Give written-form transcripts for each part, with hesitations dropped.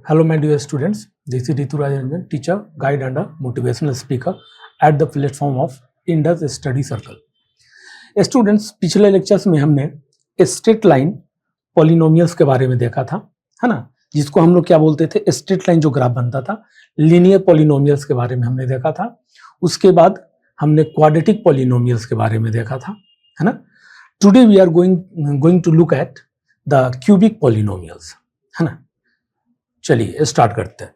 Hello, my dear students. This is Ritu Rajanjan, teacher, guide, and a motivational speaker at the platform of Indus Study Circle. Students, पिछले lectures में हमने straight line polynomials के बारे में देखा था, है ना, जिसको हम लोग क्या बोलते थे, स्ट्रेट लाइन जो ग्राफ बनता था, लीनियर पॉलिनोमियल्स के बारे में हमने देखा था. उसके बाद हमने क्वाड्रेटिक पॉलिनोमियल्स के बारे में देखा था, है ना. Today we are going to look at the cubic polynomials, है ना. चलिए स्टार्ट करते हैं.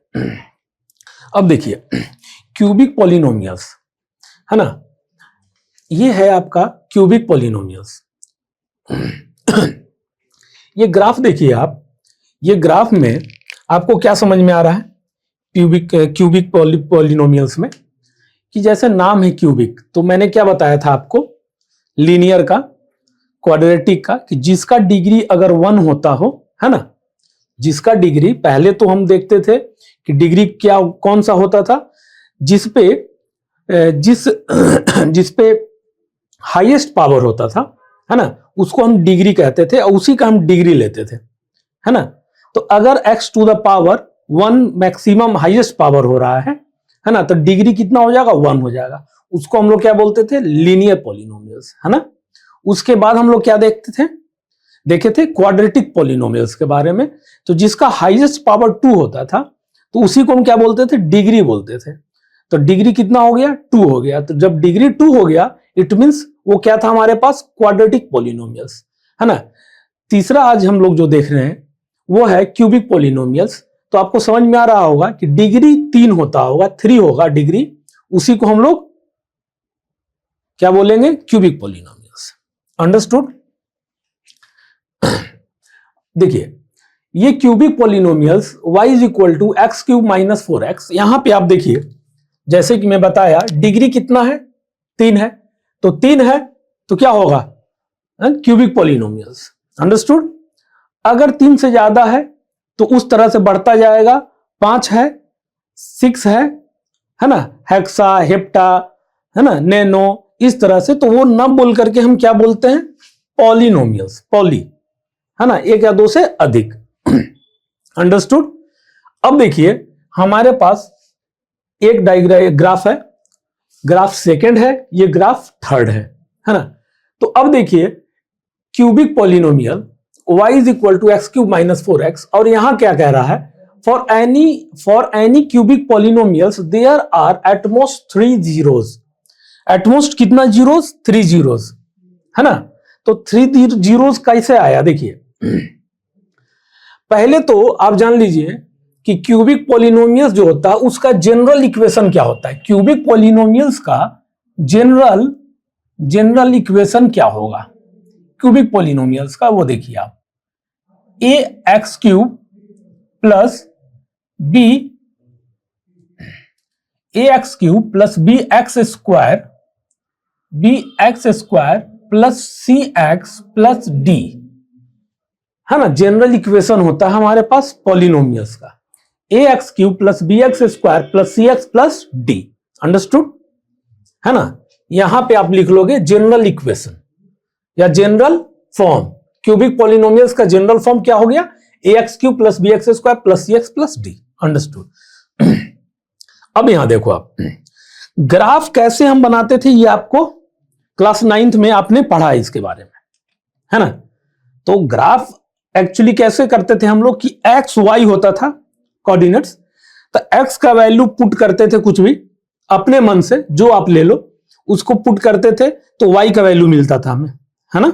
अब देखिए क्यूबिक पॉलिनोमियल्स, है ना, ये है आपका क्यूबिक पॉलिनोमियल्स. ये ग्राफ देखिए आप, ये ग्राफ में आपको क्या समझ में आ रहा है क्यूबिक पॉलिनोमियल्स में, कि जैसे नाम है क्यूबिक, तो मैंने क्या बताया था आपको, लीनियर का, क्वाड्रेटिक का, कि जिसका डिग्री अगर 1 होता हो, है ना, जिसका डिग्री, पहले तो हम देखते थे कि डिग्री क्या कौन सा होता था, जिस पे हाईएस्ट पावर होता था, है ना, उसको हम डिग्री कहते थे और उसी का हम डिग्री लेते थे, है ना. तो अगर x to the power 1 maximum highest power हो रहा है ना, तो डिग्री कितना हो जाएगा, 1 हो जाएगा. उसको हम लोग क्या बोलते थे, लीनियर पॉलिनोमियल्स, है ना. उसके बाद हम लोग क्या देखे थे क्वाड्रेटिक पॉलिनोमियल्स के बारे में. तो जिसका हाईएस्ट पावर 2 होता था, तो उसी को हम क्या बोलते थे, डिग्री बोलते थे. तो डिग्री कितना हो गया, 2 हो गया. तो जब डिग्री 2 हो गया, इट मींस वो क्या था हमारे पास, क्वाड्रेटिक पॉलिनोमियल्स, है ना. तीसरा आज हम लोग जो देख रहे हैं वो है क्यूबिक पॉलिनोमियल्स. तो आपको समझ में आ रहा होगा कि डिग्री 3 होता होगा, 3 होगा डिग्री, उसी को हम लोग क्या बोलेंगे, क्यूबिक पॉलिनोमियल्स. अंडरस्टूड. देखिए ये cubic polynomials y is equal to x cube minus 4x. यहां पे आप देखिए, जैसे कि मैं बताया, डिग्री कितना है, 3 है. तो 3 है तो क्या होगा, क्यूबिक पॉलिनोमियल्स. अंडरस्टूड. अगर 3 से ज्यादा है तो उस तरह से बढ़ता जाएगा, 5 है, 6 है ना, हेक्सा, हेप्टा, है ना, नैनो, इस तरह से. तो वो न बोल करके हम क्या बोलते हैं, पॉलिनोमियल्स, पॉली, है ना, 1 या 2 से अधिक. अंडरस्टूड. अब देखिए हमारे पास एक ग्राफ है, ग्राफ सेकंड है, ये ग्राफ थर्ड है ना. तो अब देखिए cubic polynomial y is equal to x cube minus 4x, और यहां क्या कह रहा है, for any cubic polynomials there are at most 3 zeros. At most कितना जीरोस, 3 जीरोस, है ना. तो 3 जीरोस कैसे आया, देखिए पहले तो आप जान लीजिए कि क्यूबिक पॉलिनोमियल्स जो होता है उसका जनरल इक्वेशन क्या होता है. क्यूबिक पॉलिनोमियल्स का जनरल इक्वेशन क्या होगा क्यूबिक पॉलिनोमियल्स का, वो देखिए आप, a x cube plus b x square plus c x plus d, है ना. जनरल इक्वेशन होता है हमारे पास पॉलिनोमियल्स का, a x cube plus b x square plus c x plus d. Understood, है ना. यहां पे आप लिख लोगे जनरल इक्वेशन या जनरल फॉर्म. क्यूबिक पॉलिनोमियल्स का जनरल फॉर्म क्या हो गया, a x cube plus b x square plus c x plus d. Understood. अब यहां देखो आप, ग्राफ कैसे हम बनाते थे, ये आपको क्लास 9th में आपने पढ़ा है इसके बारे में, है ना. तो ग्राफ एक्चुअली कैसे करते थे हम लोग, कि एक्स वाई होता था कोऑर्डिनेट्स. तो एक्स का वैल्यू पुट करते थे, कुछ भी अपने मन से जो आप ले लो उसको पुट करते थे, तो वाई का वैल्यू मिलता था हमें, है ना.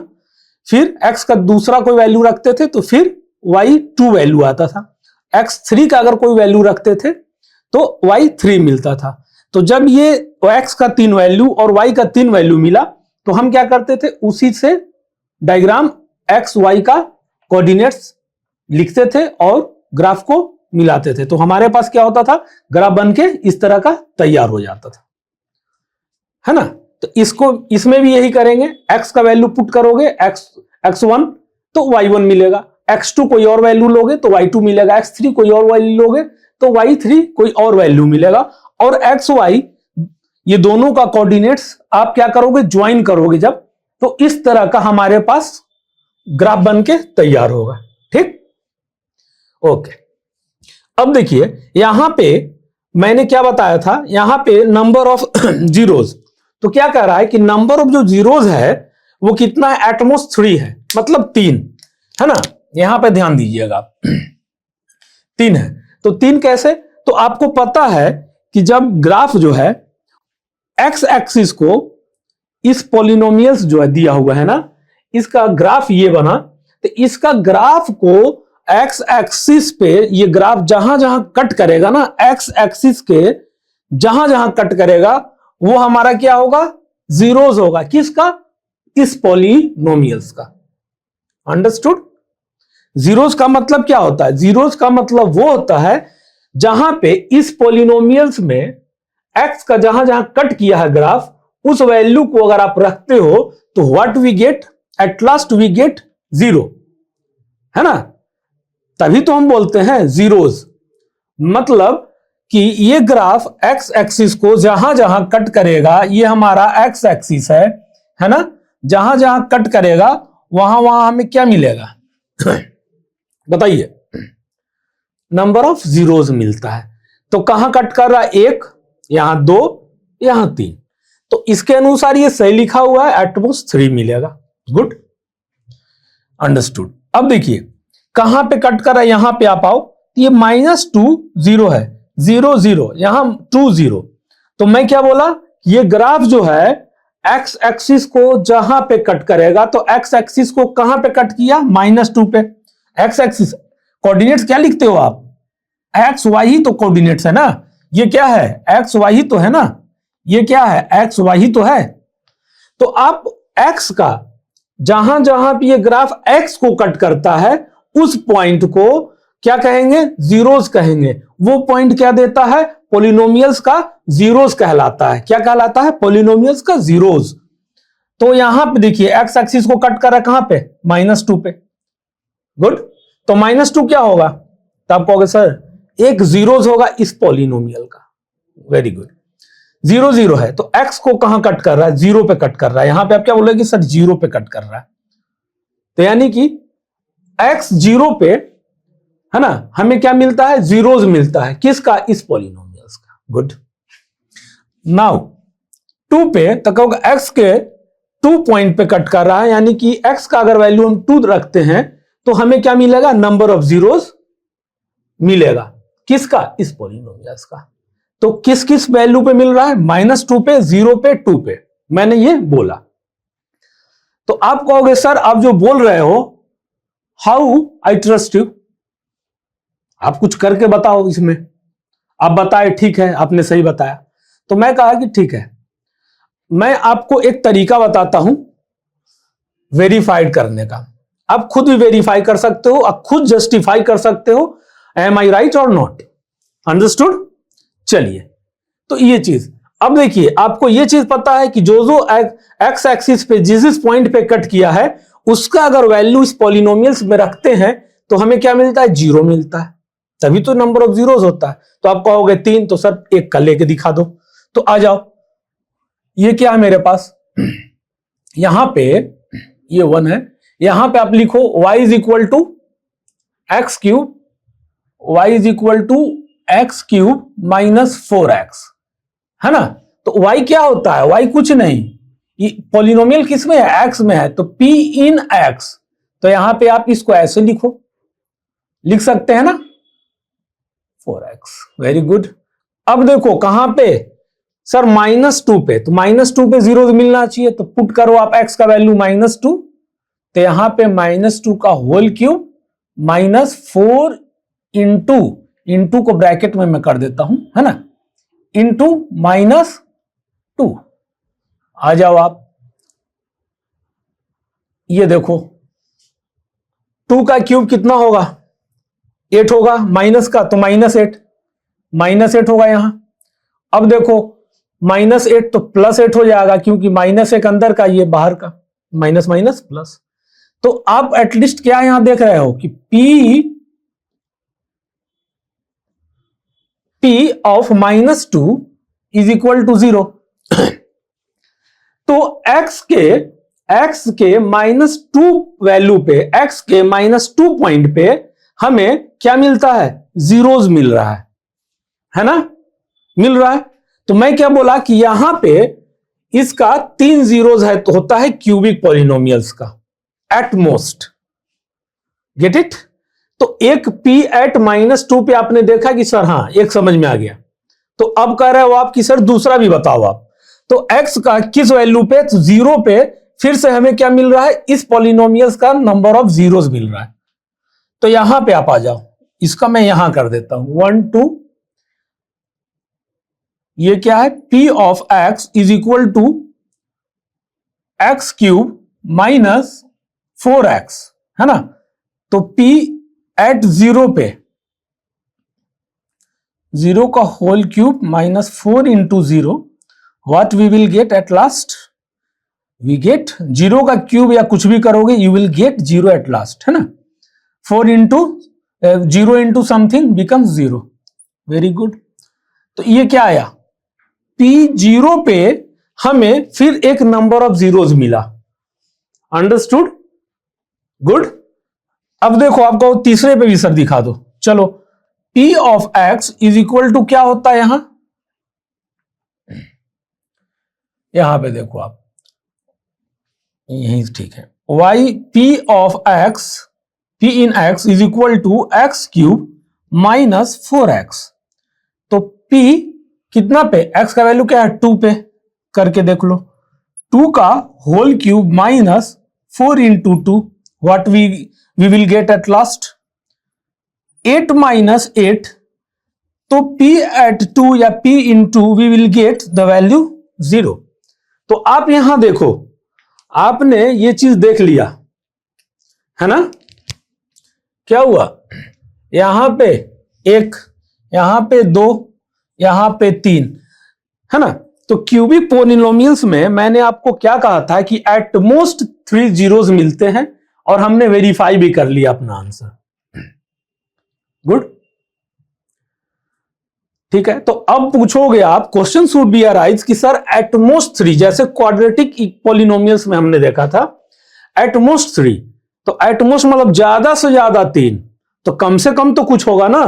फिर एक्स का दूसरा कोई वैल्यू रखते थे तो फिर y2 वैल्यू आता था. x3 का अगर कोई वैल्यू रखते थे तो y3 मिलता था. तो जब ये x का 3 वैल्यू और y का 3 वैल्यू मिला, तो हम क्या करते थे, उसी से डायग्राम x y का कोऑर्डिनेट्स लिखते थे और ग्राफ को मिलाते थे. तो हमारे पास क्या होता था, ग्राफ बन के इस तरह का तैयार हो जाता था, है ना. तो इसमें भी यही करेंगे, x का वैल्यू पुट करोगे, x1 तो y1 मिलेगा, x2 कोई और वैल्यू लोगे तो y2 मिलेगा, x3 कोई और वैल्यू लोगे तो y3 कोई और वैल्यू मिलेगा, और xy ये दोनों का कोऑर्डिनेट्स आप क्या करोगे, ज्वाइन करोगे जब, तो इस तरह का हमारे पास ग्राफ बन के तैयार होगा. ठीक, ओके. अब देखिए यहां पे मैंने क्या बताया था, यहां पे नंबर ऑफ जीरोज, तो क्या कह रहा है कि नंबर ऑफ जो जीरोज है वो कितना है, एटमोस्ट 3 है, मतलब 3 है ना। यहां पे ध्यान दीजिएगा 3 है, तो 3 कैसे, तो आपको पता है कि जब ग्राफ जो है एक्स एक्सिस को इस पॉलिनोमियल्स जो है दिया हुआ है ना, इसका ग्राफ ये बना, तो इसका ग्राफ को एक्स एक्सिस पे ये ग्राफ जहां जहां कट करेगा ना, एक्स एक्सिस के जहां जहां कट करेगा वो हमारा क्या होगा, जीरोज होगा, किसका, इस पॉलिनोमियल्स का। अंडरस्टूड। जीरोज का मतलब क्या होता है, जीरोज का मतलब वो होता है जहां पे इस पॉलिनोमियल्स में एक्स का जहां जहां कट किया है ग्राफ, उस वैल्यू को अगर आप रखते हो तो what we get, at last we get 0, है ना। तभी तो हम बोलते हैं जीरोज, मतलब कि ये ग्राफ एक्स एक्सिस को जहां जहां कट करेगा, ये हमारा एक्स एक्सिस है ना, जहां जहां कट करेगा वहां वहां हमें क्या मिलेगा बताइए, नंबर ऑफ जीरोज मिलता है। तो कहां कट कर रहा है, 1, यहां 2, यहां 3, तो इसके अनुसार ये सही लिखा हुआ है, एटमोस्ट 3 मिलेगा। Good, understood. अब देखिए कहां पे कट कर रहा है, यहां पे आप आओ, ये -2 0 है, 0 0, यहां 2 0, तो मैं क्या बोला, ये ग्राफ जो है एक्स एक्सिस को जहां पे कट करेगा, तो एक्स एक्सिस को कहां पे कट किया, -2 पे। एक्स एक्सिस कोऑर्डिनेट्स क्या लिखते हो आप, एक्स वाई ही तो कोऑर्डिनेट्स है ना, ये क्या है, एक्स वाई ही तो है ना, ये क्या है, एक्स वाई ही तो है। तो आप एक्स का जहां जहां भी ये ग्राफ एक्स को कट करता है उस पॉइंट को क्या कहेंगे, जीरोस कहेंगे। वो पॉइंट क्या देता है, पॉलिनोमियल्स का जीरोस कहलाता है। क्या कहलाता है, पॉलिनोमियल्स का जीरोस। तो यहां पे देखिए एक्स एक्सिस को कट कर रहा है कहां पे, -2 पे। गुड, तो -2 क्या होगा, तो आप कहोगे सर एक जीरोस होगा इस पॉलिनोमियल का। वेरी गुड, 0 0 है, तो x को कहां कट कर रहा है, 0 पे कट कर रहा है। यहां पे आप क्या बोलोगे सर 0 पे कट कर रहा है, तो यानी कि x 0 पे है ना, हमें क्या मिलता है, जीरोज मिलता है, किसका, इस पॉलिनोमियल्स का। गुड, नाउ 2 पे तो कहोगे x के 2 पॉइंट पे कट कर रहा है, यानी कि x का अगर वैल्यू हम 2 रखते हैं तो हमें क्या मिलेगा, नंबर ऑफ जीरोज मिलेगा, किसका, इस पॉलिनोमियल्स का। तो किस किस वैल्यू पे मिल रहा है, -2 पे, 0 पे, 2 पे, मैंने ये बोला। तो आप कहोगे सर आप जो बोल रहे हो, हाउ आई ट्रस्ट यू, आप कुछ करके बताओ इसमें। आप बताए ठीक है, आपने सही बताया, तो मैं कहा कि ठीक है, मैं आपको एक तरीका बताता हूं वेरीफाइड करने का। आप खुद भी वेरीफाई कर सकते हो, आप खुद जस्टिफाई कर सकते हो, एम आई राइट और नॉट। अंडरस्टूड। चलिए, तो ये चीज, अब देखिए आपको ये चीज पता है कि जो जो एक्स एक्सिस पे जिस पॉइंट पे कट किया है उसका अगर वैल्यू इस पॉलिनोमियल्स में रखते हैं तो हमें क्या मिलता है, 0 मिलता है, तभी तो नंबर ऑफ जीरोस होता है। तो आप कहोगे 3, तो सर एक का लेके दिखा दो, तो आ जाओ, ये क्या है मेरे पास, यहां पे ये 1 है, यहां पे आप लिखो y is equal to x cube, y is equal to x cube -4x, है ना। तो y क्या होता है, y कुछ नहीं, पॉलिनोमियल किस में है, x में है, तो p इन x, तो यहां पे आप इसको ऐसे लिखो, लिख सकते हैं ना, 4x। Very good. अब देखो कहां पे, सर -2 पे, तो -2 पे जीरो मिलना चाहिए, तो पुट करो आप x का वैल्यू -2, तो यहां पे -2 का होल क्यूब -4 इंटू को ब्रैकेट में मैं कर देता हूं, है ना, इंटू -2। आ जाओ आप, ये देखो 2 का क्यूब कितना होगा, 8 होगा, माइनस का तो -8 होगा यहां। अब देखो -8 तो +8 हो जाएगा, क्योंकि -1 अंदर का, ये बाहर का, माइनस माइनस प्लस। तो आप एटलीस्ट क्या यहां देख रहे हो कि P of -2 is equal to 0। तो x के -2 वैल्यू पे, x के -2 पॉइंट पे हमें क्या मिलता है, जीरोज मिल रहा है ना, मिल रहा है। तो मैं क्या बोला कि यहां पे इसका 3 जीरोज है तो होता है क्यूबिक पॉलिनोमियल्स का एट मोस्ट, गेट इट। तो एक p एट -2 पे आपने देखा कि सर हाँ एक समझ में आ गया, तो अब कह रहे हो आप कि सर दूसरा भी बताओ आप। तो x का किस वैल्यू पे, तो 0 पे फिर से हमें क्या मिल रहा है, इस पॉलिनोमियल्स का नंबर ऑफ जीरोस मिल रहा है। तो यहां पे आप आ जाओ, इसका मैं यहां कर देता हूं 1 2, ये क्या है, p of x is equal to x cube minus 4x, है ना। तो p एट 0 पे 0 का whole cube minus 4 into 0, what we will get at last, we get 0 का क्यूब या कुछ भी करोगे you will get 0 at last, है ना। 4 into 0 into something becomes 0, very good. तो ये क्या आया, p0 पे हमें फिर एक नंबर ऑफ जीरोस मिला, अंडरस्टूड, गुड। अब देखो आपको तीसरे पे भी सर दिखा दो, चलो p of x is equal to क्या होता है यहां पे देखो आप, यही ठीक है, y p of x, p in x is equal to x cube minus 4x। तो p कितना पे, x का वैल्यू क्या है 2 पे, करके देख लो, 2 का whole cube minus 4 into 2, what we will get at last 8 minus 8। तो p एट 2 या p into we will get the value 0। तो आप यहां देखो, आपने ये चीज देख लिया है ना, क्या हुआ, यहां पे 1, यहां पे 2, यहां पे 3, है ना। तो क्यूबिक पॉलिनोमियल्स में मैंने आपको क्या कहा था कि एट मोस्ट 3 जीरोस मिलते हैं, और हमने वेरीफाई भी कर लिया अपना आंसर, गुड, ठीक है। तो अब पूछोगे आप, क्वेश्चन शुड बी अराइज कि सर एट मोस्ट 3, जैसे क्वाड्रेटिक पॉलिनोमियल्स में हमने देखा था एट मोस्ट 3, तो एट मोस्ट मतलब ज्यादा से ज्यादा 3, तो कम से कम तो कुछ होगा ना,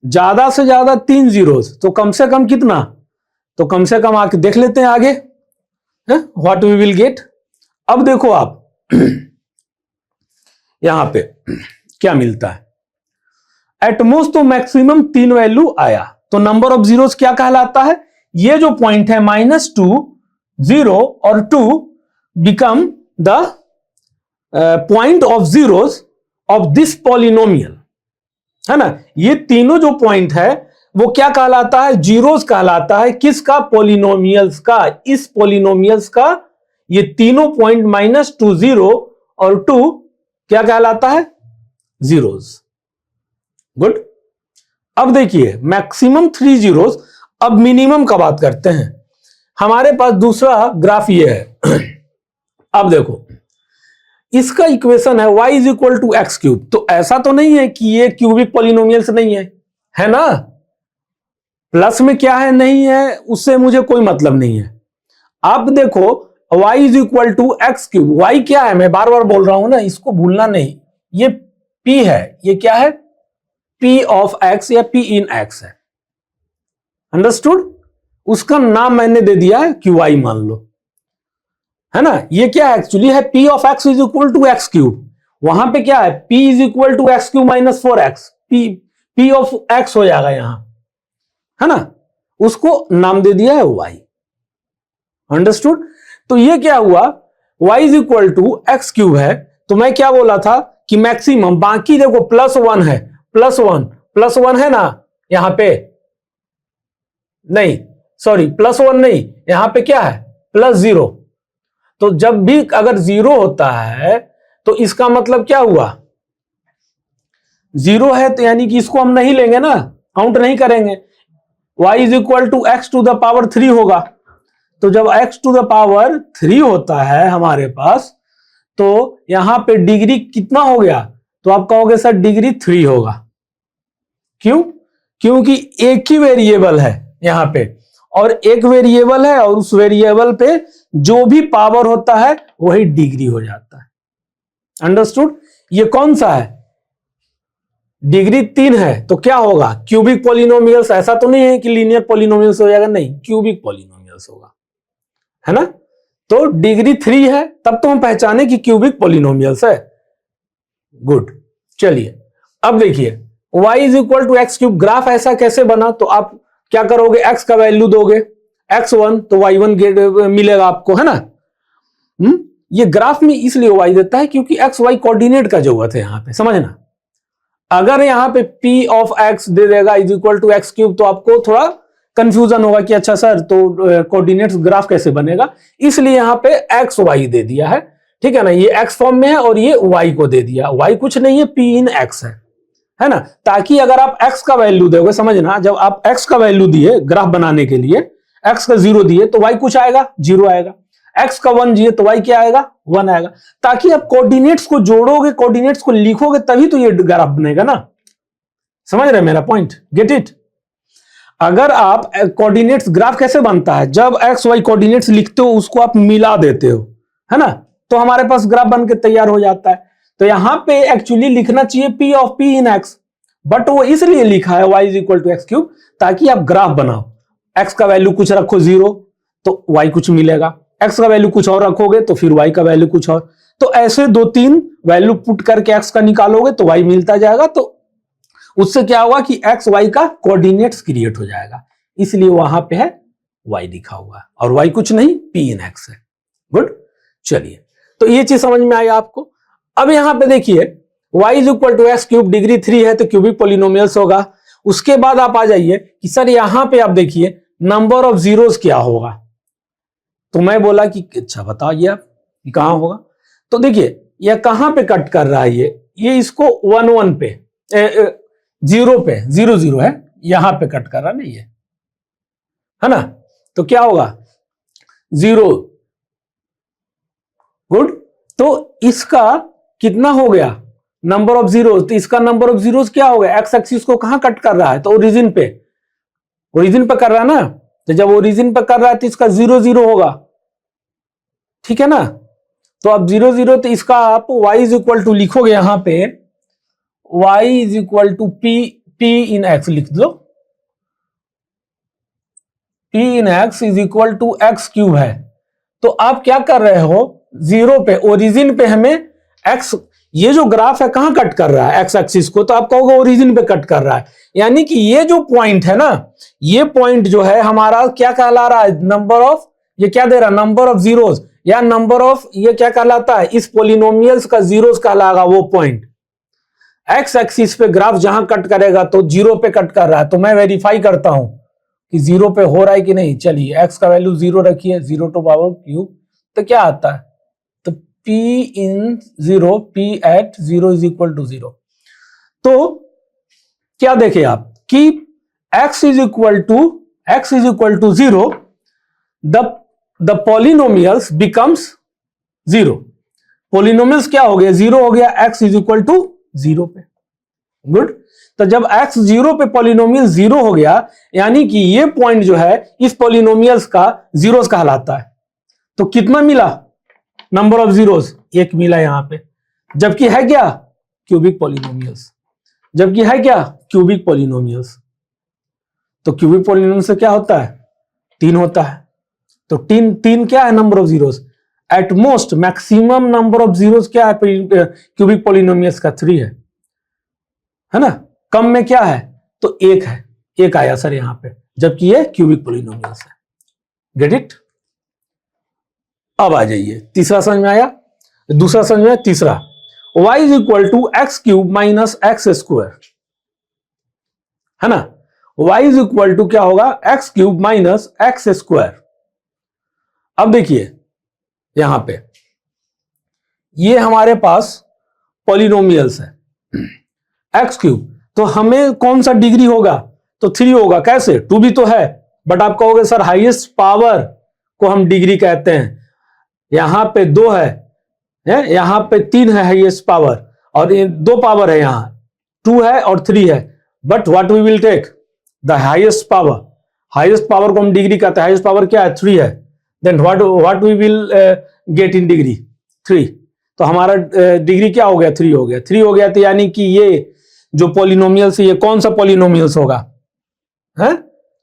ज्यादा से ज्यादा 3 जीरोस, तो कम से कम कितना, तो कम से कम आके देख लेते हैं आगे, व्हाट वी विल गेट। अब देखो आप यहां पे क्या मिलता है, एटमोस्ट तो मैक्सिमम 3 वैल्यू आया, तो नंबर ऑफ जीरोस क्या कहलाता है, ये जो पॉइंट है -2 0 और 2 become the point of zeros of this polynomial, है ना। ये तीनों जो पॉइंट है वो क्या कहलाता है, जीरोस कहलाता है, किसका, पॉलिनोमियल्स का, इस पॉलिनोमियल्स का ये तीनों पॉइंट -2 0 और 2 क्या कहलाता है, जीरोस, गुड। अब देखिए मैक्सिमम 3 जीरोस, अब मिनिमम का बात करते हैं। हमारे पास दूसरा ग्राफ ये है अब देखो इसका इक्वेशन है y is equal to x cube, तो ऐसा तो नहीं है कि ये क्यूबिक पॉलिनोमियल्स नहीं है ना, प्लस में क्या है नहीं है उससे मुझे कोई मतलब नहीं है। आप देखो y is equal to x cube, y क्या है, मैं बार बार बोल रहा हूं ना, इसको भूलना नहीं, ये p है, ये क्या है, p ऑफ x या p इन x है, अंडरस्टूड। उसका नाम मैंने दे दिया है qy मान लो, है ना। ये क्या है, एक्चुअली है p of x is equal to x cube, वहां पे क्या है p is equal to x cube minus 4x, p of x हो जाएगा यहां, है ना, उसको नाम दे दिया है y, अंडरस्टूड। तो ये क्या हुआ, y is equal to x cube है, तो मैं क्या बोला था कि मैक्सिमम, बाकी देखो +1 है, +1 है ना यहां पे, नहीं सॉरी +1 नहीं, यहां पे क्या है +0, तो जब भी अगर 0 होता है तो इसका मतलब क्या हुआ, 0 है, तो यानी कि इसको हम नहीं लेंगे ना, काउंट नहीं करेंगे, y is equal to x to the power 3 होगा, तो जब x टू द पावर 3 होता है हमारे पास, तो यहां पे डिग्री कितना हो गया, तो आप कहोगे सर डिग्री 3 होगा, क्यों, क्योंकि एक ही वेरिएबल है यहां पे, और एक वेरिएबल है, और उस वेरिएबल पे जो भी पावर होता है वही डिग्री हो जाता है, अंडरस्टूड। ये कौन सा है, डिग्री 3 है तो क्या होगा, क्यूबिक पॉलिनोमियल्स। ऐसा तो नहीं है कि लीनियर पॉलिनोमियल्स हो जाएगा, नहीं, क्यूबिक पॉलिनोमियल्स होगा, है ना। तो डिग्री 3 है तब तो हम पहचाने कि क्यूबिक पॉलिनोमियल्स है। गुड, चलिए अब देखिए y is equal to x cube. Graph ऐसा कैसे बना, तो आप क्या करोगे, x का वैल्यू दोगे x1 तो y1 मिलेगा आपको, है ना। ये ग्राफ में इसलिए y देता है क्योंकि x y कोऑर्डिनेट का जरूरत है यहां पे, समझना। अगर यहां पे p ऑफ x दे देगा is equal to x cube तो आपको थोड़ा कंफ्यूजन होगा कि अच्छा सर तो कोऑर्डिनेट्स ग्राफ कैसे बनेगा, इसलिए यहां पे एक्स वाई दे दिया है, ठीक है ना। ये एक्स फॉर्म में है और ये वाई को दे दिया, वाई कुछ नहीं है, पी इन एक्स है ना। ताकि अगर आप एक्स का वैल्यू दोगे, समझना, जब आप एक्स का वैल्यू दिए ग्राफ बनाने के लिए, एक्स का 0 दिए तो वाई कुछ आएगा, 0 आएगा। एक्स का 1 दिए तो वाई क्या आएगा, 1 आएगा। ताकि आप कोऑर्डिनेट्स को जोड़ोगे, कोऑर्डिनेट्स को लिखोगे तभी तो ये ग्राफ बनेगा ना। समझ रहे मेरा पॉइंट, गेट इट। अगर आप कोऑर्डिनेट्स, ग्राफ कैसे बनता है, जब एक्स वाई कोऑर्डिनेट्स लिखते हो उसको आप मिला देते हो, है ना, तो हमारे पास ग्राफ बन के तैयार हो जाता है। तो यहां पे एक्चुअली लिखना चाहिए p of p in x, but वो इसलिए लिखा है y is equal to x cube ताकि आप ग्राफ बनाओ। x का वैल्यू कुछ रखो 0 तो y कुछ मिलेगा, x का वैल्यू कुछ और रखोगे तो फिर y का वैल्यू कुछ और। तो ऐसे 2-3 वैल्यू पुट करके x का निकालोगे तो y मिलता जाएगा। तो उससे क्या होगा कि एक्स वाई का कोऑर्डिनेट्स क्रिएट हो जाएगा, इसलिए वहां पे है y लिखा हुआ, और y कुछ नहीं, p इन x है। गुड, चलिए तो ये चीज समझ में आई आपको। अब यहां पे देखिए y is equal to x cube, degree 3 है तो क्यूबिक पॉलिनोमियल्स होगा। उसके बाद आप आ जाइए कि सर यहां पे आप देखिए नंबर ऑफ जीरोस क्या होगा, तो मैं बोला कि अच्छा बताइए आप कहां होगा। तो देखिए यह कहां पे कट कर रहा है, ये इसको 1-1 पे 0 पे 0-0 है, यहां पे कट कर रहा नहीं है ना। तो क्या होगा 0। गुड, तो इसका कितना हो गया नंबर ऑफ जीरो, तो इसका नंबर ऑफ जीरोस क्या हो गया, एक्स एक्सिस को कहां कट कर रहा है, तो ओरिजिन पे कर रहा है ना। तो जब ओरिजिन पे कर रहा है तो इसका 0-0 होगा, ठीक है ना। तो अब 0-0, तो इसका आप y इज इक्वल टू लिखोगे यहां पे, y is equal to p in x लिख दो, p in x is equal to x cube है। तो आप क्या कर रहे हो, 0 पे ओरिजिन पे हमें x, ये जो ग्राफ है कहां कट कर रहा है एक्स एक्सिस को, तो आप कहोगे ओरिजिन पे कट कर रहा है। यानी कि ये जो पॉइंट है ना, ये पॉइंट जो है हमारा क्या कहला रहा है, नंबर ऑफ, ये क्या दे रहा है, नंबर ऑफ जीरोस, या नंबर ऑफ, ये क्या कहलाता है, इस पोलिनोमियल्स का जीरोस कहलाएगा वो पॉइंट। एक्स एक्सिस पे ग्राफ जहां कट करेगा तो 0 पे कट कर रहा है, तो मैं वेरीफाई करता हूं कि 0 पे हो रहा है कि नहीं। चलिए एक्स का वैल्यू 0 रखिए, 0 टू पावर क्यूब, तो क्या आता है, तो p in 0, p at 0 is equal to 0। तो क्या देखे आप कि x is equal to 0, the polynomials becomes 0। Polynomials क्या हो गया, 0 हो गया, x इज इक्वल टू 0 पे। गुड, तो जब x 0 पे पॉलिनोमियल 0 हो गया, यानी कि ये पॉइंट जो है इस पॉलिनोमियल्स का जीरोस कहलाता है। तो कितना मिला नंबर ऑफ जीरोस, 1 मिला यहां पे, जबकि है क्या क्यूबिक पॉलिनोमियल्स, जबकि है क्या क्यूबिक पॉलिनोमियल्स। तो क्यूबिक पॉलिनोमियल्स से क्या होता है, 3 होता है। तो 3 क्या है number of zeros, at most maximum number of zeros क्या है क्यूबिक पॉलिनोमियल्स का, 3 है ना। कम में क्या है, तो 1 है, 1 आया सर यहां पे, जबकि ये क्यूबिक पॉलिनोमियल्स है। Get it. अब आ जाइए तीसरा समझ में आया, दूसरा समझ में, तीसरा y is equal to x cube minus x square, है ना। y इज इक्वल टू क्या होगा, x cube minus x square. अब देखिए यहां पे ये हमारे पास पॉलिनोमियल्स है, एक्स क्यूब, तो हमें कौन सा डिग्री होगा, तो 3 होगा। कैसे, 2 भी तो है, बट आप कहोगे सर हाईएस्ट पावर को हम डिग्री कहते हैं। यहां पे 2 है, यहां पे 3 है हाईएस्ट पावर, और ये 2 पावर है, यहां 2 है और 3 है। But what we will take the highest power, highest power को हम डिग्री कहते हैं, हाईएस्ट पावर क्या है, 3 है। Then what we will get in degree, 3। तो हमारा डिग्री क्या हो गया, 3 हो गया, 3 हो गया। तो यानी कि ये जो पॉलिनोमियल्स ये कौन सा पॉलिनोमियल्स होगा, है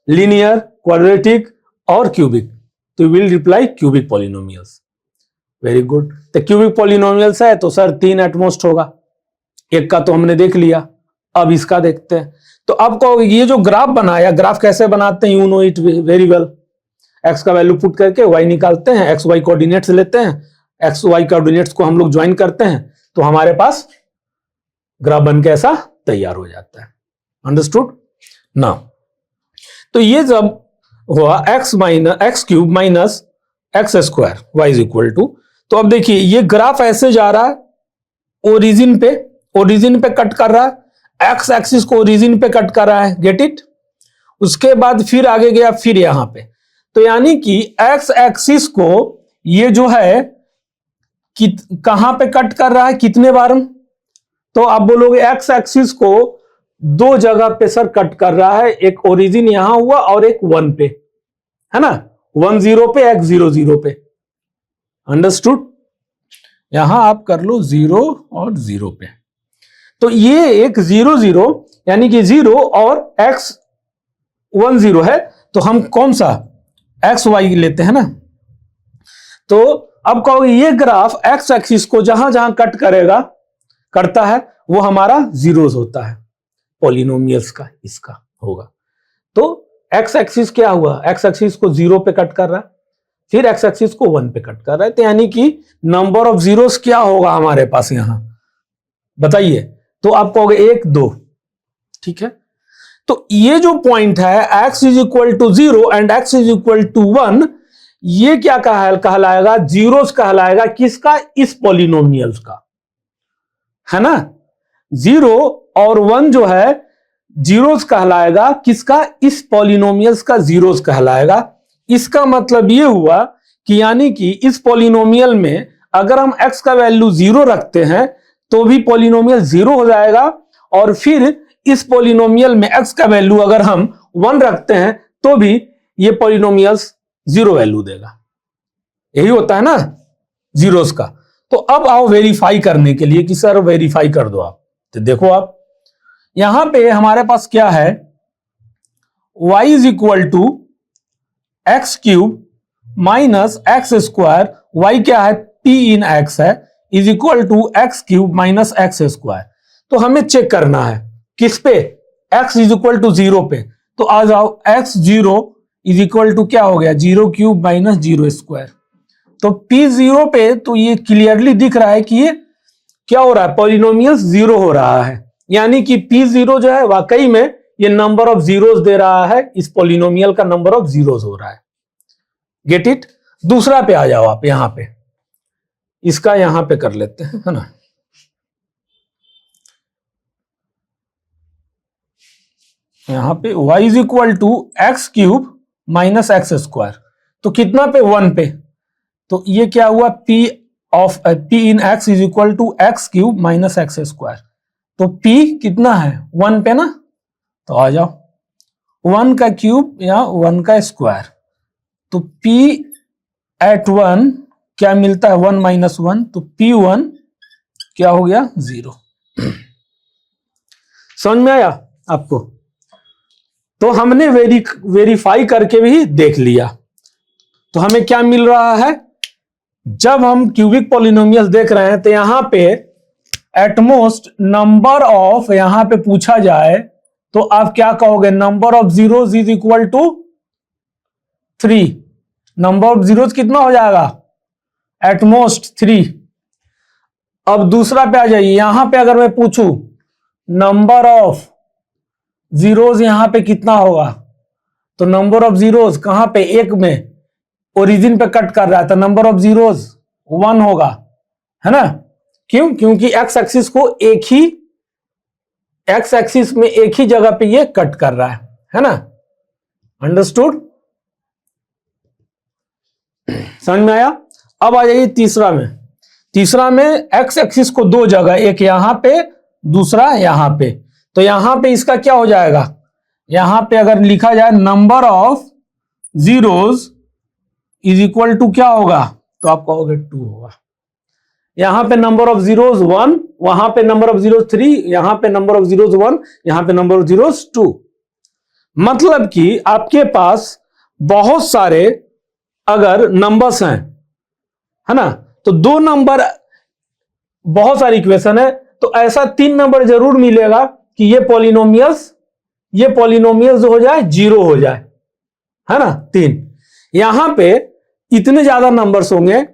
लीनियर, क्वाड्रेटिक और क्यूबिक, तो will reply cubic polynomials. Very good. तो क्यूबिक पॉलिनोमियल्स है तो सर 3 एटमोस्ट होगा, एक का तो हमने देख लिया, अब इसका देखते हैं। तो अब को ये जो ग्राफ बनाया, ग्राफ कैसे बनाते हैं, you know it very well. X का वैल्यू पुट करके वाई निकालते हैं, एक्स वाई कोऑर्डिनेट्स लेते हैं, एक्स वाई कोऑर्डिनेट्स को हम लोग ज्वाइन करते हैं, तो हमारे पास ग्राफ बन के ऐसा तैयार हो जाता है। Understood now. तो ये जब हुआ x cube minus x square y is equal to, तो अब देखिए ये ग्राफ ऐसे जा रहा है, ओरिजिन पे कट कर रहा है, एक्स एक्सिस को ओरिजिन पे कट कर रहा है, गेट इट। उसके बाद फिर आगे गया, फिर यहां पे, तो यानी कि एक्स एक्सिस को ये जो है कहां पे कट कर रहा है, कितने बार, तो आप बोलोगे एक्स एक्सिस को 2 जगह पे सर कट कर रहा है, एक ओरिजिन यहां हुआ और एक 1 पे, है ना, 1 0 पे, एक 0 0 पे। अंडरस्टूड। यहां आप कर लो 0 और 0 पे, तो ये एक 0 0 यानी कि 0 और x 1 0 है, तो हम कौन सा एक्स वाई लेते हैं ना। तो अब कहोगे ये ग्राफ एक्स एक्सिस को जहां जहां कट करता है वो हमारा जीरोस होता है, पॉलिनोमियल्स का इसका होगा। तो एक्स एक्सिस क्या हुआ, एक्स एक्सिस को 0 पे कट कर रहा है, फिर एक्स एक्सिस को 1 पे कट कर रहा है, तो यानी कि नंबर ऑफ जीरोस क्या होगा हमारे पास यहां, बताइए। तो आप कहोगे 1 2, ठीक है। तो ये जो पॉइंट है x is equal to 0 and x is equal to 1, ये क्या कहलाएगा, जीरोस कहलाएगा, किसका, इस पॉलिनोमियल्स का, है ना। 0 और 1 जो है जीरोस कहलाएगा, किसका, इस पॉलिनोमियल्स का जीरोस कहलाएगा। इसका मतलब ये हुआ कि यानी कि इस पॉलिनोमियल में अगर हम x का वैल्यू 0 रखते हैं तो भी पॉलिनोमियल 0 हो जाएगा, और फिर इस पॉलिनोमियल में x का वैल्यू अगर हम 1 रखते हैं तो भी ये पॉलिनोमियल्स 0 वैल्यू देगा। यही होता है ना जीरोस का। तो अब आओ वेरीफाई करने के लिए कि सर वेरीफाई कर दो आप। तो देखो आप यहां पे हमारे पास क्या है, y is equal to x cube minus x square, y क्या है, p इन x है, is equal to x cube minus x square. तो हमें चेक करना है किस पे, x इज इक्वल टू 0 पे। तो आ जाओ x 0 इज इक्वल टू क्या हो गया, 0 क्यूब माइनस 0 स्क्वायर। तो p 0 पे तो ये क्लियरली दिख रहा है कि ये क्या हो रहा है, पॉलिनोमियल 0 हो रहा है, यानी कि p 0 जो है वाकई में ये नंबर ऑफ जीरोस दे रहा है, इस पॉलिनोमियल का नंबर ऑफ जीरोस हो रहा है, गेट इट। दूसरा पे आ जाओ आप, यहां पे इसका यहां पे कर लेते हैं, है ना। यहां पे y is equal to x cube minus x square, तो कितना पे, 1 पे। तो ये क्या हुआ, p in x is equal to x cube minus x square. तो p कितना है, 1 पे ना, तो आ जाओ 1 का क्यूब या 1 का स्क्वायर, तो p एट 1 क्या मिलता है, 1 माइनस 1, तो p1 क्या हो गया, 0। समझ में आया आपको। तो हमने वेरीफाई करके भी देख लिया, तो हमें क्या मिल रहा है, जब हम क्यूबिक पॉलिनोमियल देख रहे हैं तो यहां पे एटमोस्ट नंबर ऑफ, यहां पे पूछा जाए तो आप क्या कहोगे, number of zeros is equal to 3। Number of zeros कितना हो जाएगा, एटमोस्ट 3। अब दूसरा पे आ जाइए, यहां पे अगर मैं पूछूं नंबर ऑफ जीरोस यहां पे कितना होगा, तो नंबर ऑफ जीरोस कहां पे, एक में ओरिजिन पे कट कर रहा है, तो नंबर ऑफ जीरोस 1 होगा, है ना। क्यों, क्योंकि एक्स एक्सिस को एक्स एक्सिस में एक ही जगह पे ये कट कर रहा है ना। अंडरस्टूड, समझ में आया। अब आ जाइए तीसरा में एक्स एक्सिस को 2 जगह, एक यहां पे दूसरा यहां पे, तो यहां पे इसका क्या हो जाएगा, यहां पे अगर लिखा जाए number of zeros is equal to क्या होगा, तो आप कहोगे 2 होगा। यहां पे नंबर ऑफ जीरोज 1, वहां पे नंबर ऑफ जीरोज 3, यहां पे नंबर ऑफ जीरोज 1, यहां पे नंबर ऑफ जीरोज 2। मतलब कि आपके पास बहुत सारे अगर नंबर्स हैं, है ना, तो दो नंबर, बहुत सारी इक्वेशन है, तो ऐसा 3 नंबर जरूर मिलेगा कि ये पॉलिनोमियल्स जो हो जाए जीरो हो जाए, है ना। 3 यहां पे इतने ज्यादा नंबर्स होंगे,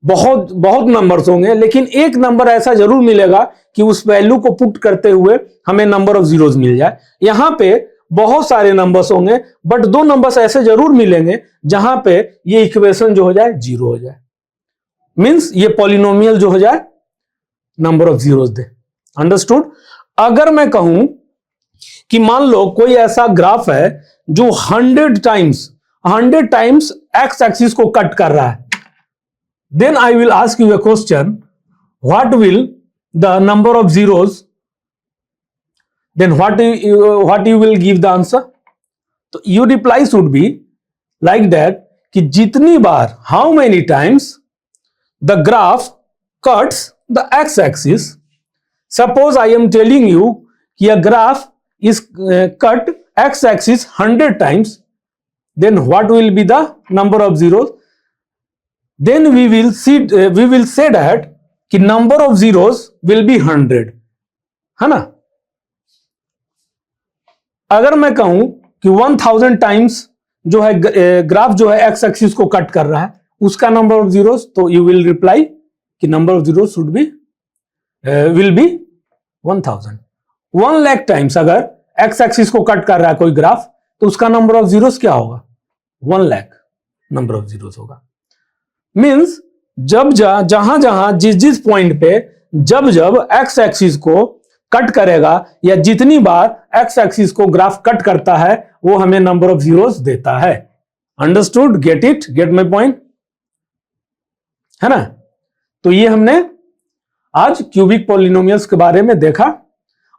बहुत बहुत नंबर्स होंगे, लेकिन एक नंबर ऐसा जरूर मिलेगा कि उस वैल्यू को पुट करते हुए हमें नंबर ऑफ जीरोज मिल जाए। यहां पे बहुत सारे नंबर्स होंगे, बट 2 नंबर्स ऐसे जरूर मिलेंगे जहां पे ये इक्वेशन जो हो जाए जीरो हो जाए, मींस ये पॉलिनोमियल जो हो जाए number of zeros they. Understood. अगर मैं कहूं कि मान लो कोई ऐसा ग्राफ है जो 100 टाइम्स एक्स एक्सिस को कट कर रहा है, then I will ask you a question, what will the number of zeros, then what you will give the answer? तो your reply should be like that कि जितनी बार, how many times the graph cuts the x axis. Suppose I am telling you कि a graph is cut x axis 100 times, then what will be the number of zeros? Then we will say that कि number of zeros will be 100, है ना। अगर मैं कहूं कि 1000 times जो है ग्राफ जो है एक्स एक्सिस को कट कर रहा है, उसका नंबर ऑफ जीरोस, तो यू विल रिप्लाई कि number of zeros should be will be 1000। 1 lakh times अगर एक्स एक्सिस को कट कर रहा है कोई ग्राफ, तो उसका नंबर ऑफ जीरोस क्या होगा? 1 लाख नंबर ऑफ जीरोस होगा। मीन्स जहां जहां जिस पॉइंट पे जब एक्स एक्सिस को कट करेगा, या जितनी बार एक्स एक्सिस को ग्राफ कट करता है, वो हमें नंबर ऑफ जीरोस देता है। अंडरस्टूड? गेट माय पॉइंट, है ना। तो ये हमने आज क्यूबिक पॉलिनोमियल्स के बारे में देखा।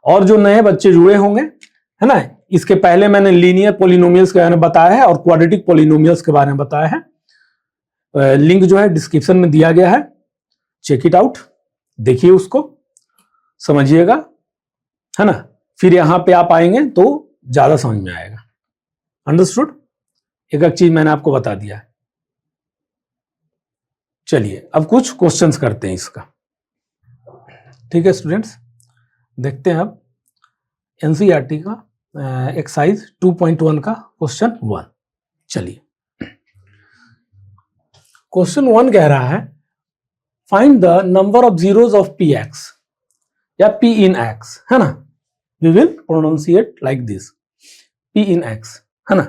और जो नए बच्चे जुड़े होंगे, है ना, इसके पहले मैंने लीनियर पॉलिनोमियल्स के बारे में बताया है और क्वाड्रेटिक पॉलिनोमियल्स के बारे में बताया है। लिंक जो है डिस्क्रिप्शन में दिया गया है, चेक इट आउट, देखिए उसको, समझिएगा, है ना। फिर यहां पे आप आएंगे तो ज्यादा समझ में आएगा। अंडरस्टूड? एक चीज मैंने आपको बता दिया है। चलिए अब कुछ क्वेश्चंस करते हैं इसका। ठीक है स्टूडेंट्स, देखते हैं अब एनसीईआरटी का एक्सरसाइज 2.1 का क्वेश्चन 1। चलिए, क्वेश्चन 1 कह रहा है find the number of zeros of p x या पी इन एक्स, है ना। We will pronunciate like this, p in x, है ना।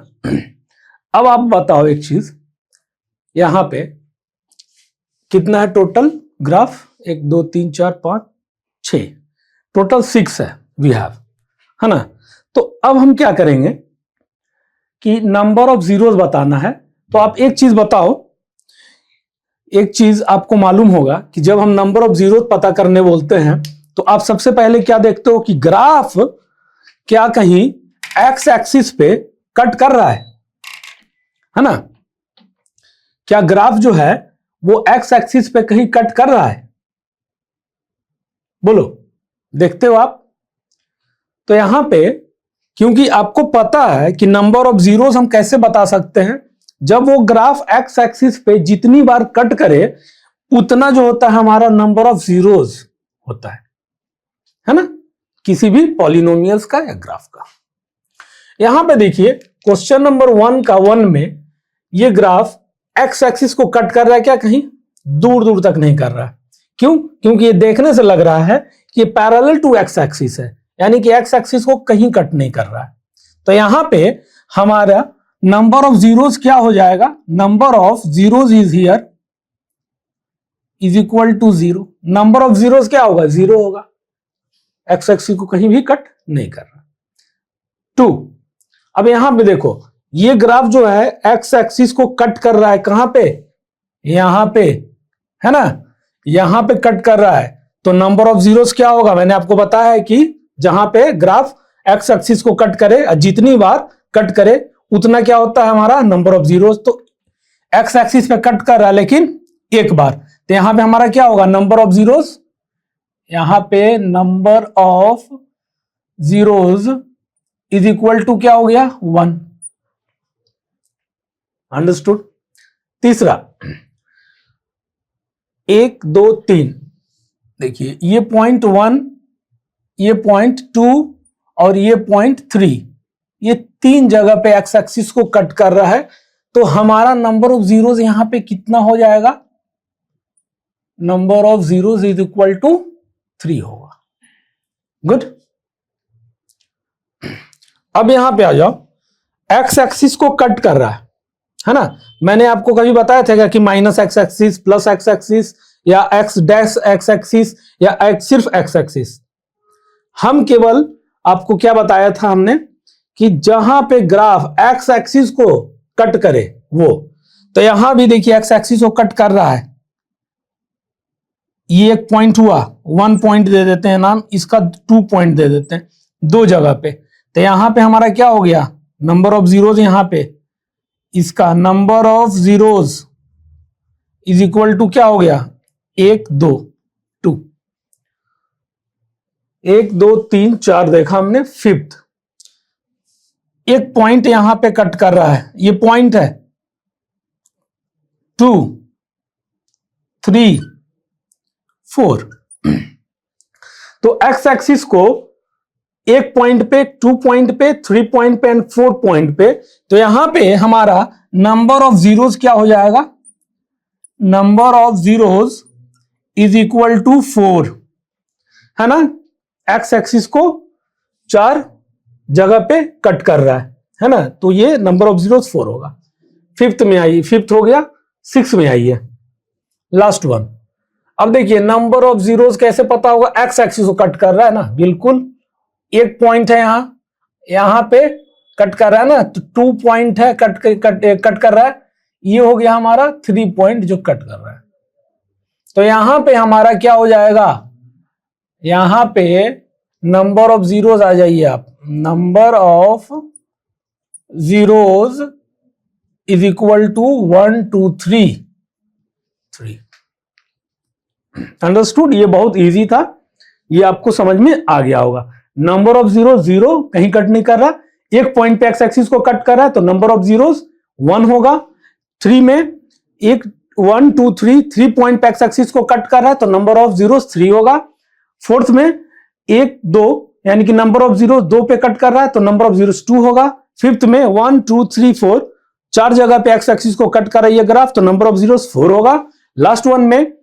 अब आप बताओ एक चीज, यहां पे कितना है टोटल ग्राफ? 1 2 3 4 5 6, टोटल 6 है वी हैव, है ना। तो अब हम क्या करेंगे कि नंबर ऑफ जीरोस बताना है। तो आप एक चीज बताओ, एक चीज आपको मालूम होगा कि जब हम नंबर ऑफ जीरोस पता करने बोलते हैं, तो आप सबसे पहले क्या देखते हो कि ग्राफ क्या कहीं एक्स एक्सिस पे कट कर रहा है ना। क्या ग्राफ जो है वो एक्स एक्सिस पे कहीं कट कर रहा है? बोलो, देखते हो आप? तो यहां पे क्योंकि आपको पता है कि नंबर ऑफ जीरोस हम कैसे बता सकते हैं, जब वो ग्राफ एक्स एक्सिस पे जितनी बार कट करे उतना जो होता है हमारा नंबर ऑफ जीरोस होता है ना, किसी भी पॉलिनोमियल्स का या ग्राफ का। यहां पे देखिए क्वेश्चन नंबर 1 का 1 में ये ग्राफ एक्स एक्सिस को कट कर रहा है क्या? कहीं दूर दूर तक नहीं कर रहा है। क्यों? क्योंकि ये देखने से लग रहा है कि ये पैरेलल टू एक्स एक्सिस है, यानी कि एक्स एक्सिस को कहीं कट नहीं कर रहा है। तो यहां पे हमारा नंबर ऑफ जीरोस क्या हो जाएगा? Number of zeros is here is equal to 0। Number of zeros क्या होगा? 0 होगा, एक्स एक्सिस को कहीं भी कट नहीं कर रहा। 2, अब यहां पे देखो ये ग्राफ जो है एक्स एक्सिस को कट कर रहा है, कहां पे? यहां पे, है ना, यहां पे कट कर रहा है। तो नंबर ऑफ जीरोस क्या होगा? मैंने आपको बताया है कि जहां पे ग्राफ एक्स एक्सिस को कट करे, जितनी बार कट करे उतना क्या होता है हमारा नंबर ऑफ जीरोस। तो एक्स एक्सिस पे कट कर रहा है लेकिन एक बार, तो यहां पे हमारा क्या होगा, नंबर ऑफ जीरोस, यहां पे number of zeros is equal to क्या हो गया, 1। अंडरस्टूड। तीसरा 1 2 3, देखिए ये पॉइंट 1, ये पॉइंट 2 और ये पॉइंट 3, ये 3 जगह पे एक्स एक्सिस को कट कर रहा है। तो हमारा नंबर ऑफ जीरोस यहां पे कितना हो जाएगा, number of zeros is equal to 3 होगा। गुड। अब यहां पे आ जाओ, एक्स एक्सिस को कट कर रहा है ना। मैंने आपको कभी बताया था क्या कि minus x axis, plus x axis, या एक्स डैश एक्स एक्सिस, या सिर्फ एक्स एक्सिस। हम केवल आपको क्या बताया था हमने कि जहां पे ग्राफ एक्स एक्सिस को कट करे वो, तो यहां भी देखिए एक्स एक्सिस को कट कर रहा है। ये एक पॉइंट हुआ, 1 पॉइंट दे देते हैं नाम, इसका 2 पॉइंट दे देते हैं, 2 जगह पे। तो यहां पे हमारा क्या हो गया, नंबर ऑफ जीरोस, यहां पे इसका number of zeros is equal to क्या हो गया, 1 2 2, 1 2 3 4 देखा हमने। फिफ्थ एक पॉइंट यहां पे कट कर रहा है, ये पॉइंट है 2 3 4। तो एक्स एक्सिस को एक पॉइंट पे, 2 पॉइंट पे, 3 पॉइंट पे एंड 4 पॉइंट पे, तो यहां पे हमारा नंबर ऑफ जीरोस क्या हो जाएगा, number of zeros is equal to 4, है ना। एक्स एक्सिस को 4 जगह पे कट कर रहा है ना, तो ये नंबर ऑफ जीरोस 4 होगा। फिफ्थ में आई, फिफ्थ हो गया, 6 में आई है, लास्ट वन। अब देखिए नंबर ऑफ जीरोस कैसे पता होगा, एक्स एक्सिस को कट कर रहा है ना, बिल्कुल। एक पॉइंट है यहां पे कट कर रहा है ना, तो 2 पॉइंट है कट कर रहा है, ये हो गया हमारा 3 पॉइंट जो कट कर रहा है। तो यहां पे हमारा क्या हो जाएगा, यहां पे नंबर ऑफ जीरोस आ जाइए आप, number of zeros is equal to 1 2 3 3। Understood. ये बहुत इजी था, ये आपको समझ में आ गया होगा। नंबर ऑफ जीरो, जीरो कहीं कट नहीं कर रहा, एक पॉइंट पे एक्स एक्सिस को कट कर रहा है, तो नंबर ऑफ जीरोस 1 होगा। 3 में एक 1 2 3, 3 पॉइंट पे एक्स एक्सिस को कट कर रहा है, तो नंबर ऑफ जीरोस 3 होगा। फोर्थ में 1 2, यानी कि नंबर ऑफ जीरो 2 पे कट कर रहा है, तो नंबर ऑफ जीरोस 2 होगा। फिफ्थ में 1 2 3 4, 4 जगह पे एक्स एक्सिस को कट कर रहा है ये ग्राफ, तो नंबर ऑफ जीरोस 4 होगा। लास्ट वन में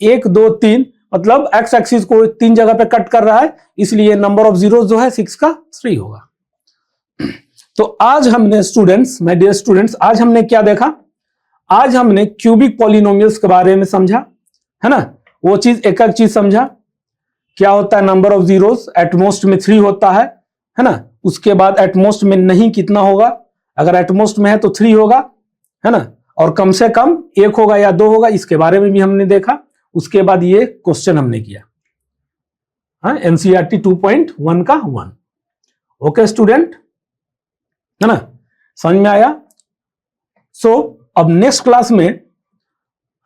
1 2 3, मतलब एक्स एक्सिस को 3 जगह पे कट कर रहा है, इसलिए नंबर ऑफ जीरोस जो है 6 का 3 होगा। तो आज हमने स्टूडेंट्स, माय डियर स्टूडेंट्स, आज हमने क्या देखा, आज हमने क्यूबिक पॉलिनोमियल्स के बारे में समझा, है ना। वो चीज एक एक चीज समझा, क्या होता है नंबर ऑफ जीरोस, एटमोस्ट में 3 होता है ना। उसके बाद एटमोस्ट में नहीं कितना होगा, अगर एटमोस्ट में है तो 3 होगा, है ना, और कम से कम 1 होगा या 2 होगा, इसके बारे में भी हमने देखा। उसके बाद ये क्वेश्चन हमने किया, हाँ, एनसीईआरटी 2.1 का 1। ओके स्टूडेंट, है ना, समझ में आया। सो अब नेक्स्ट क्लास में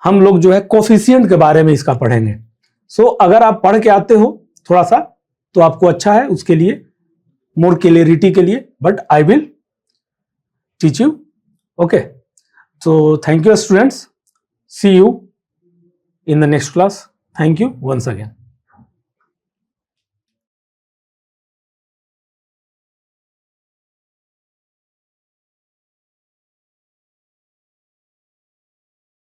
हम लोग जो है कोफिशिएंट के बारे में इसका पढ़ेंगे। सो अगर आप पढ़ के आते हो थोड़ा सा तो आपको अच्छा है, उसके लिए मोर क्लियरिटी के लिए, but I will teach you. Okay, so thank you students, see you in the next class. Thank you once again.